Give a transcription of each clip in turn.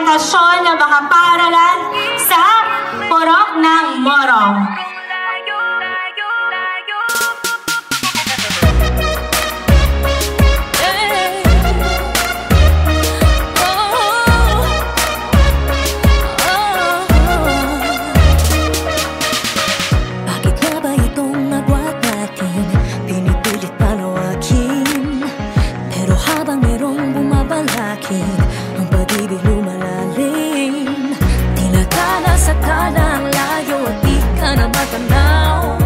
presentasyon ng mga paaralan sa Purok ng Morong. Ang pag-ibig lumalalim, tinatala sa tala ang layo at di ka na matanaw.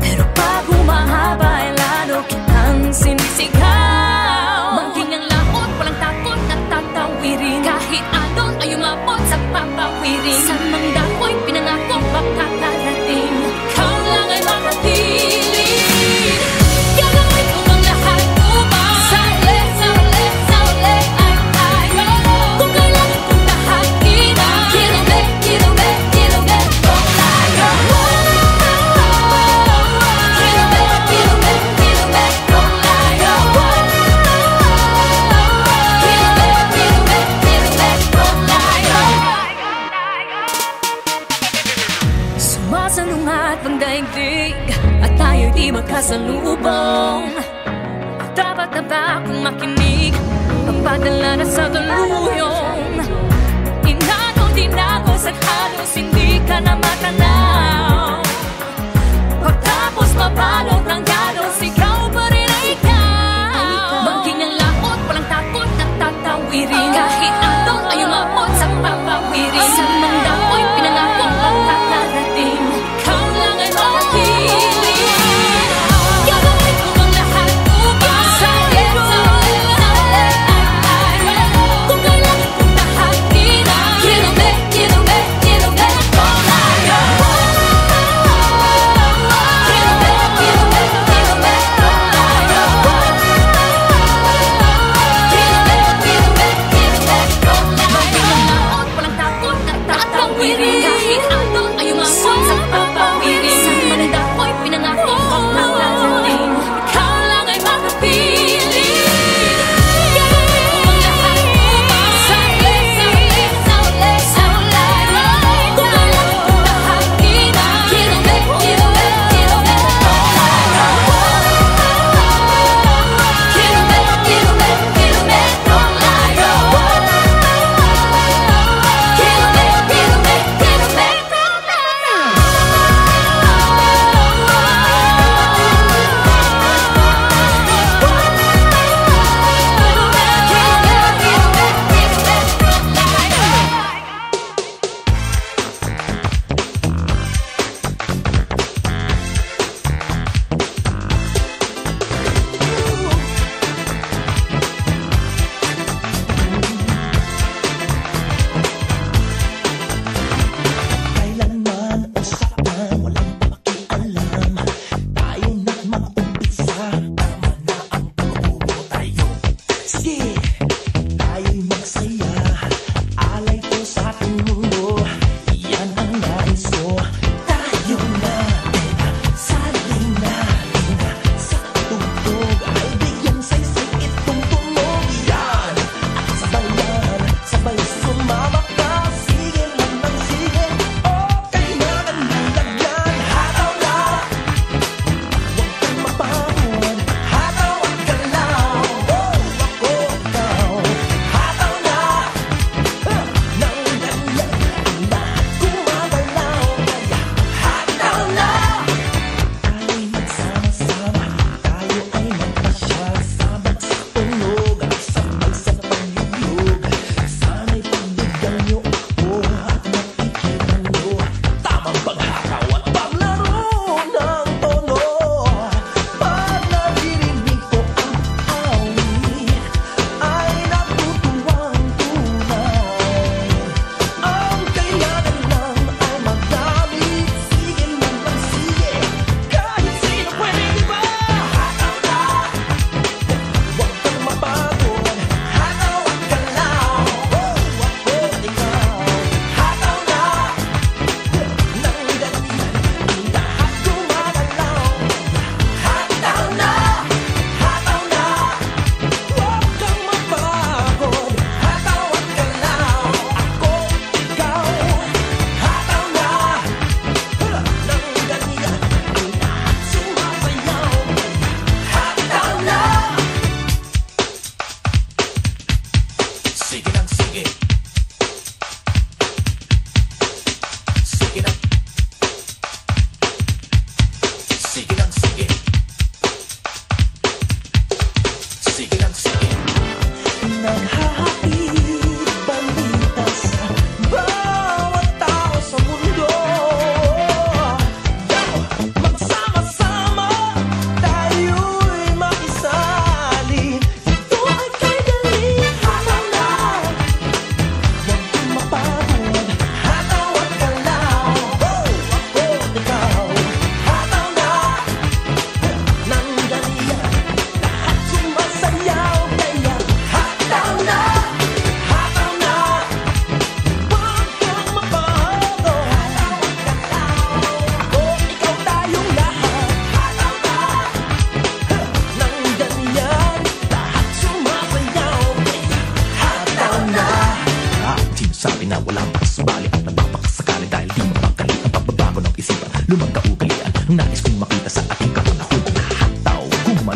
Pero pag humahaba ay lalo kitang sinisigaw. Maging ang laot, walang takot at tatawirin. Kahit alon ay umabot sa papawirin. Sa mang dako'y pinangako makakarating. Ikaw lang ay makatili. Gagawin ko ang lahat upang sa ulit, sa ulit, sa ulit ay tayo. Kung kailangan kong tahakin ang kilomet, kilomet, kilomet kong layo. Kilomet, kilomet, kilomet kong layo. Kilomet, kilomet, kilomet kong layo. Sumasalungat ang daigdig at tayo'y di magkasalubong. Dapat na ba akong makinig? Pagpadala na sa daluyong. Inago din ako sa halos hindi ka na matanaw. Pagtapos mabalot ng galos, ikaw pa rin ay ikaw. Maging ang laot, walang takot at tatawirin. Kahit alon ay umabot sa papawirin. Sa mang dako'y pinangako makakarating. Ikaw lang ay makatili. Gagawin ko ang lahat upang sa ulit, sa ulit, sa ulit ay tayo. Kung kailangan kong tahakin ang kilomet, kilomet, kilomet kong layo. Kilomet, kilomet, kilomet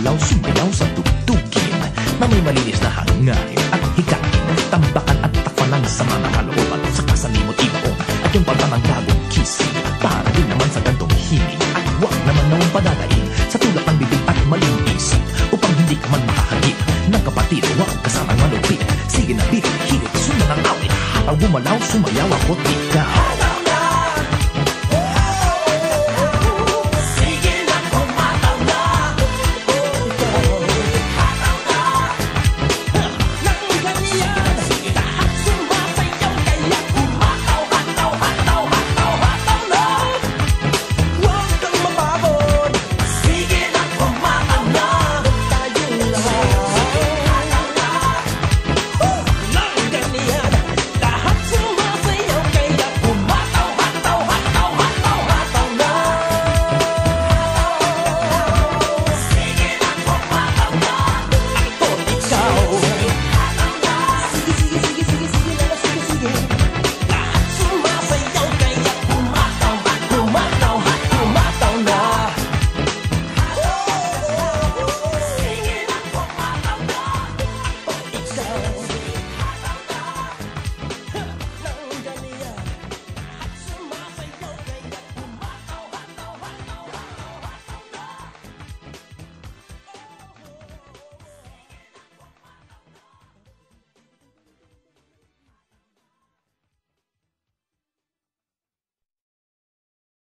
gumalaw, sumayaw sa tugtugin na may malinis na hangarin at hikain, tambakan at takpanan sa mga kalooban sa kasalimot ibaon at yung pagmamang bagong kisig.